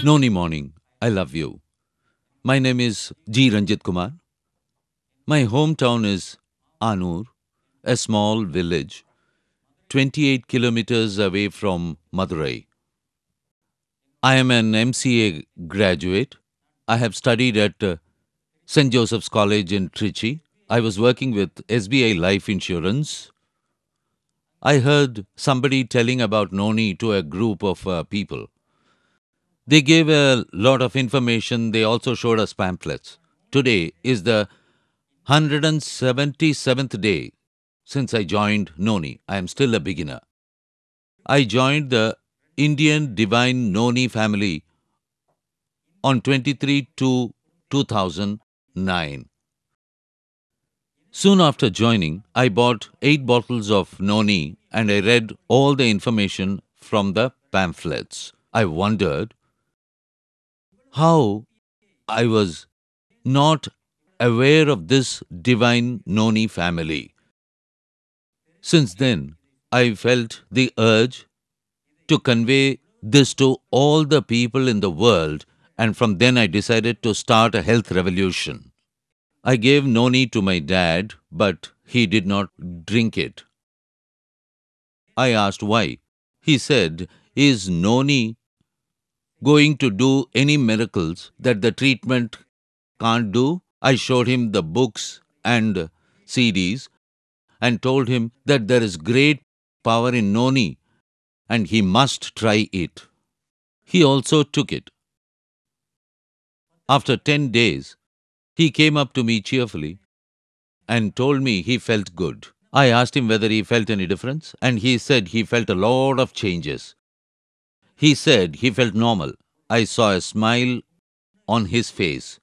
Noni morning, I love you. My name is G. Ranjit Kumar. My hometown is Anur, a small village 28 kilometers away from Madurai. I am an MCA graduate. I have studied at St. Joseph's College in Trichy. I was working with SBI Life Insurance. I heard somebody telling about Noni to a group of people. They gave a lot of information. They also showed us pamphlets. Today is the 177th day since I joined Noni. I am still a beginner. I joined the Indian Divine Noni family on 23/2/2009. Soon after joining, I bought 8 bottles of Noni and I read all the information from the pamphlets. I wondered how I was not aware of this Divine Noni family. Since then, I felt the urge to convey this to all the people in the world, and from then I decided to start a health revolution. I gave Noni to my dad, but he did not drink it. I asked why. He said, "Is Noni going to do any miracles that the treatment can't do?" I showed him the books and CDs and told him that there is great power in Noni and he must try it. He also took it. After 10 days, he came up to me cheerfully and told me he felt good. I asked him whether he felt any difference, and he said he felt a lot of changes. He said he felt normal. I saw a smile on his face.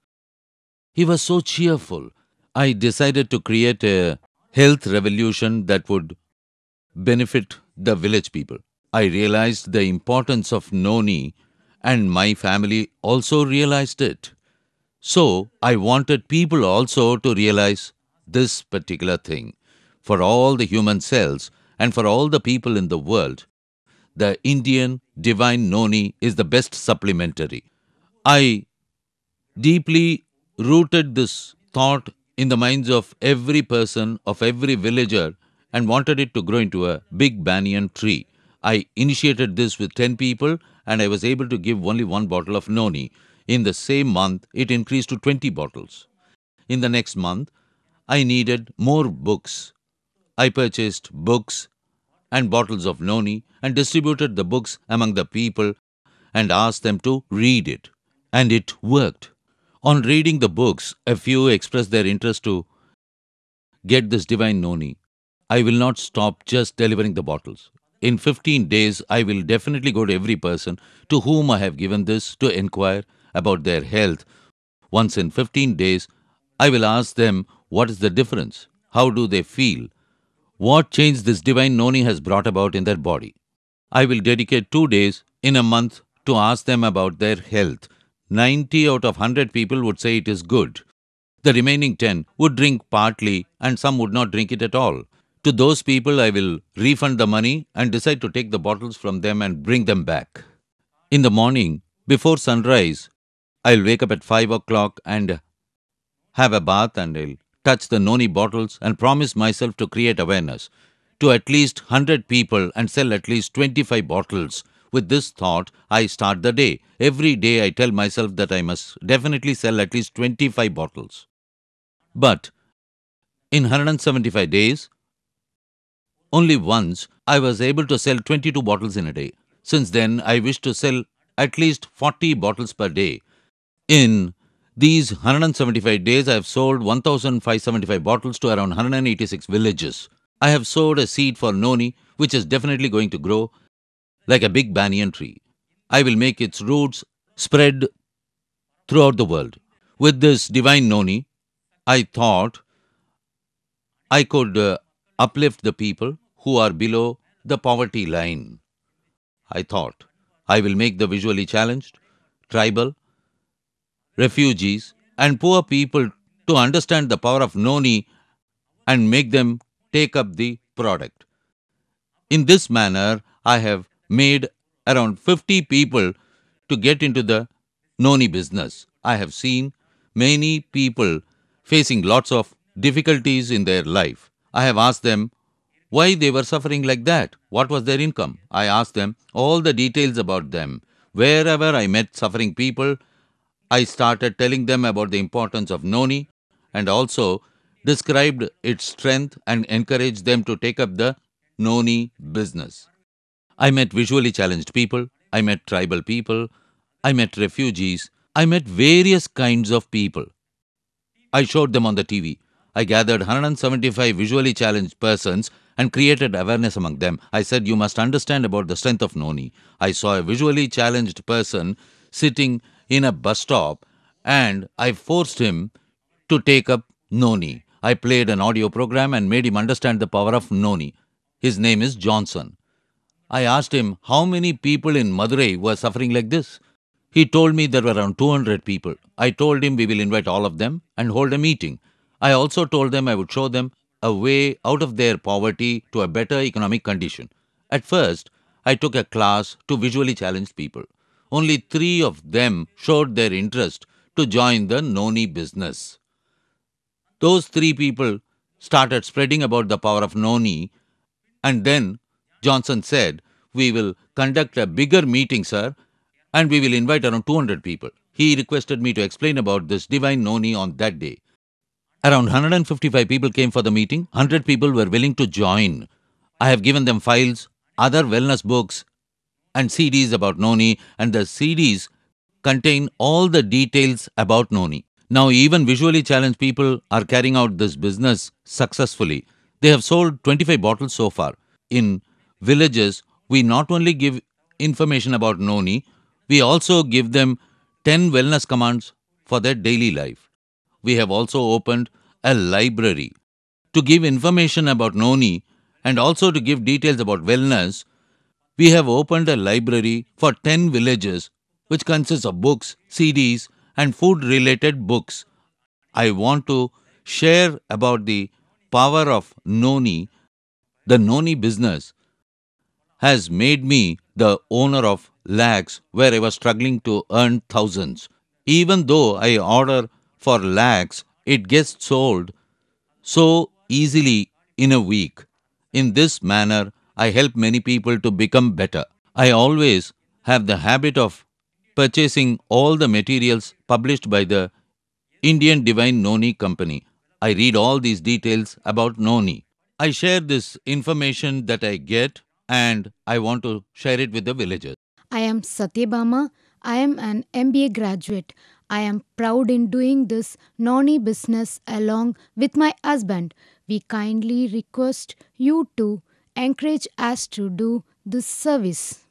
He was so cheerful. I decided to create a health revolution that would benefit the village people. I realized the importance of Noni, and my family also realized it. So, I wanted people also to realize this particular thing. For all the human cells and for all the people in the world, the Indian Divine Noni is the best supplementary. I deeply rooted this thought in the minds of every person, of every villager, and wanted it to grow into a big banyan tree. I initiated this with 10 people and I was able to give only 1 bottle of Noni. In the same month, it increased to 20 bottles. In the next month, I needed more books. I purchased books and bottles of Noni and distributed the books among the people and asked them to read it. And it worked. On reading the books, a few expressed their interest to get this Divine Noni. I will not stop just delivering the bottles. In 15 days, I will definitely go to every person to whom I have given this to inquire about their health. Once in 15 days, I will ask them what is the difference, how do they feel, what change this Divine Noni has brought about in their body. I will dedicate 2 days in a month to ask them about their health. 90 out of 100 people would say it is good. The remaining 10 would drink partly and some would not drink it at all. To those people, I will refund the money and decide to take the bottles from them and bring them back. In the morning, before sunrise, I'll wake up at 5 o'clock and have a bath and I'll touch the Noni bottles and promise myself to create awareness to at least 100 people and sell at least 25 bottles. With this thought, I start the day. Every day I tell myself that I must definitely sell at least 25 bottles. But in 175 days, only once I was able to sell 22 bottles in a day. Since then, I wish to sell at least 40 bottles per day. In these 175 days, I have sold 1,575 bottles to around 186 villages. I have sowed a seed for Noni, which is definitely going to grow like a big banyan tree. I will make its roots spread throughout the world. With this Divine Noni, I thought I could uplift the people who are below the poverty line. I thought I will make the visually challenged, tribal, refugees, and poor people to understand the power of Noni and make them take up the product. In this manner, I have made around 50 people to get into the Noni business. I have seen many people facing lots of difficulties in their life. I have asked them why they were suffering like that. What was their income? I asked them all the details about them. Wherever I met suffering people, I started telling them about the importance of Noni and also described its strength and encouraged them to take up the Noni business. I met visually challenged people, I met tribal people, I met refugees, I met various kinds of people. I showed them on the TV. I gathered 175 visually challenged persons and created awareness among them. I said, you must understand about the strength of Noni. I saw a visually challenged person sitting in a bus stop and I forced him to take up Noni. I played an audio program and made him understand the power of Noni. His name is Johnson. I asked him how many people in Madurai were suffering like this. He told me there were around 200 people. I told him we will invite all of them and hold a meeting. I also told them I would show them a way out of their poverty to a better economic condition. At first, I took a class to visually challenged people. Only 3 of them showed their interest to join the Noni business. Those 3 people started spreading about the power of Noni, and then Johnson said, we will conduct a bigger meeting, sir, and we will invite around 200 people. He requested me to explain about this Divine Noni on that day. Around 155 people came for the meeting. 100 people were willing to join. I have given them files, other wellness books, and CDs about Noni, and the CDs contain all the details about Noni. Now, even visually challenged people are carrying out this business successfully. They have sold 25 bottles so far. In villages, we not only give information about Noni, we also give them 10 wellness commands for their daily life. We have also opened a library to give information about Noni and also to give details about wellness. We have opened a library for 10 villages which consists of books, CDs, and food related books. I want to share about the power of Noni. The Noni business has made me the owner of lakhs where I was struggling to earn thousands. Even though I order for lakhs, it gets sold so easily in a week. In this manner, I help many people to become better. I always have the habit of purchasing all the materials published by the Indian Divine Noni company. I read all these details about Noni. I share this information that I get and I want to share it with the villagers. I am Satyabama. I am an MBA graduate. I am proud in doing this Noni business along with my husband. We kindly request you to encourage us to do this service.